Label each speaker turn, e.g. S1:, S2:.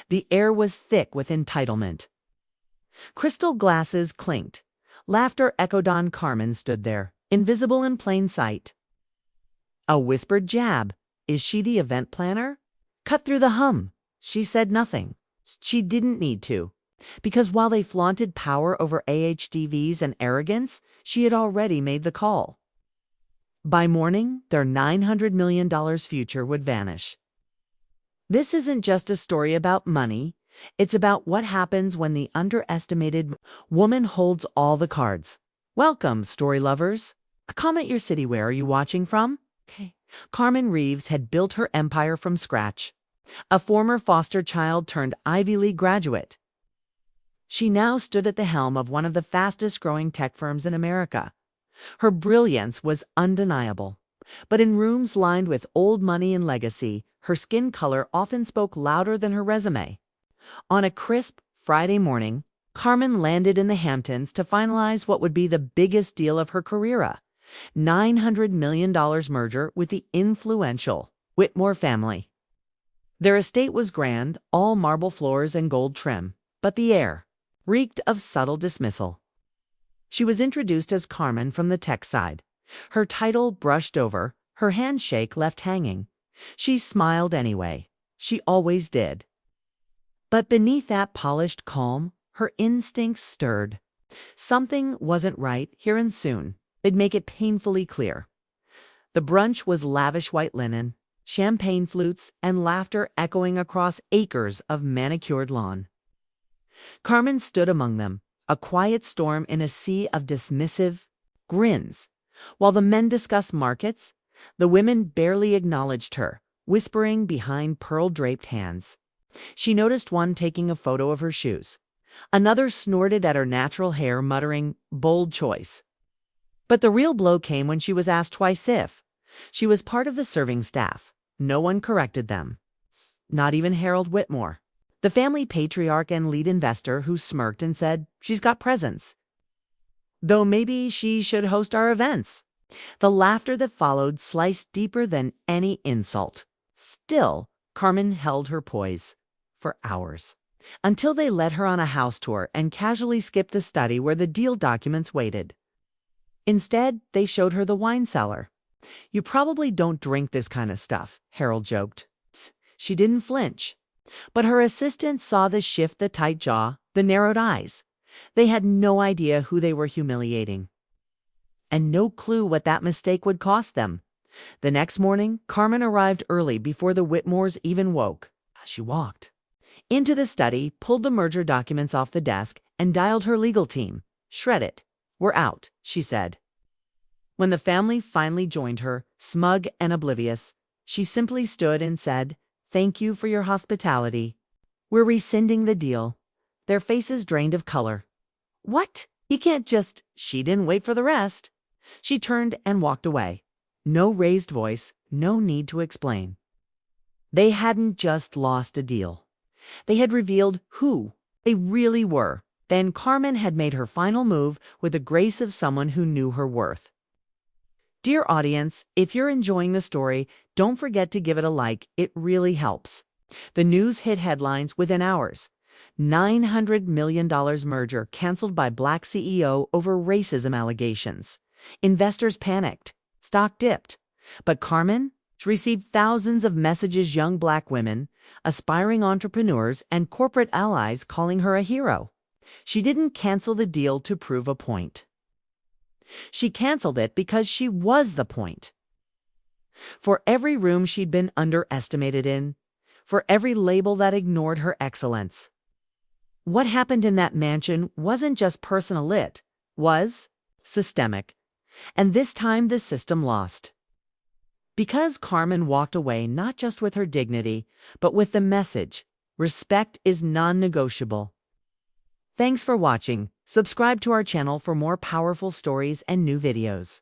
S1: The air was thick with entitlement. Crystal glasses clinked. Laughter echoed on. Carmen stood there, invisible in plain sight. A whispered jab. Is she the event planner? Cut through the hum. She said nothing. She didn't need to. Because while they flaunted power over AHDVs and arrogance, she had already made the call. By morning, their $900 million future would vanish. This isn't just a story about money. It's about what happens when the underestimated woman holds all the cards. Welcome, story lovers. Comment your city. Where are you watching from? Okay. Carmen Reeves had built her empire from scratch. A former foster child turned Ivy League graduate. She now stood at the helm of one of the fastest-growing tech firms in America. Her brilliance was undeniable. But in rooms lined with old money and legacy, her skin color often spoke louder than her resume. On a crisp Friday morning, Carmen landed in the Hamptons to finalize what would be the biggest deal of her career: $900 million merger with the influential Whitmore family. Their estate was grand, all marble floors and gold trim, but the air reeked of subtle dismissal. She was introduced as Carmen from the tech side. Her title brushed over, her handshake left hanging. She smiled anyway. She always did. But beneath that polished calm, her instincts stirred. Something wasn't right here, and soon they'd make it painfully clear. The brunch was lavish white linen, champagne flutes, and laughter echoing across acres of manicured lawn. Carmen stood among them, a quiet storm in a sea of dismissive grins. While the men discussed markets, the women barely acknowledged her, whispering behind pearl-draped hands. She noticed one taking a photo of her shoes. Another snorted at her natural hair, muttering, "Bold choice." But the real blow came when she was asked twice if she was part of the serving staff. No one corrected them. Not even Harold Whitmore, the family patriarch and lead investor, who smirked and said, "She's got presence, though maybe she should host our events." The laughter that followed sliced deeper than any insult. Still, Carmen held her poise for hours, until they led her on a house tour and casually skipped the study where the deal documents waited. Instead, they showed her the wine cellar. "You probably don't drink this kind of stuff," Harold joked. She didn't flinch. But her assistant saw the shift, the tight jaw, the narrowed eyes. They had no idea who they were humiliating, and no clue what that mistake would cost them. The next morning, Carmen arrived early before the Whitmores even woke. She walked into the study, pulled the merger documents off the desk, and dialed her legal team. "Shred it. We're out," she said. When the family finally joined her, smug and oblivious, she simply stood and said, "Thank you for your hospitality. We're rescinding the deal." Their faces drained of color. "What? You can't just—" She didn't wait for the rest. She turned and walked away. No raised voice, no need to explain. They hadn't just lost a deal. They had revealed who they really were. Then Carmen had made her final move with the grace of someone who knew her worth. Dear audience, if you're enjoying the story, don't forget to give it a like. It really helps. The news hit headlines within hours. $900 million merger canceled by Black CEO over racism allegations. Investors panicked. Stock dipped. But Carmen received thousands of messages, young Black women, aspiring entrepreneurs, and corporate allies calling her a hero. She didn't cancel the deal to prove a point. She canceled it because she was the point. For every room she'd been underestimated in, for every label that ignored her excellence. What happened in that mansion wasn't just personal, it was systemic. And this time the system lost. Because Carmen walked away not just with her dignity, but with the message: respect is non-negotiable. Thanks for watching. Subscribe to our channel for more powerful stories and new videos.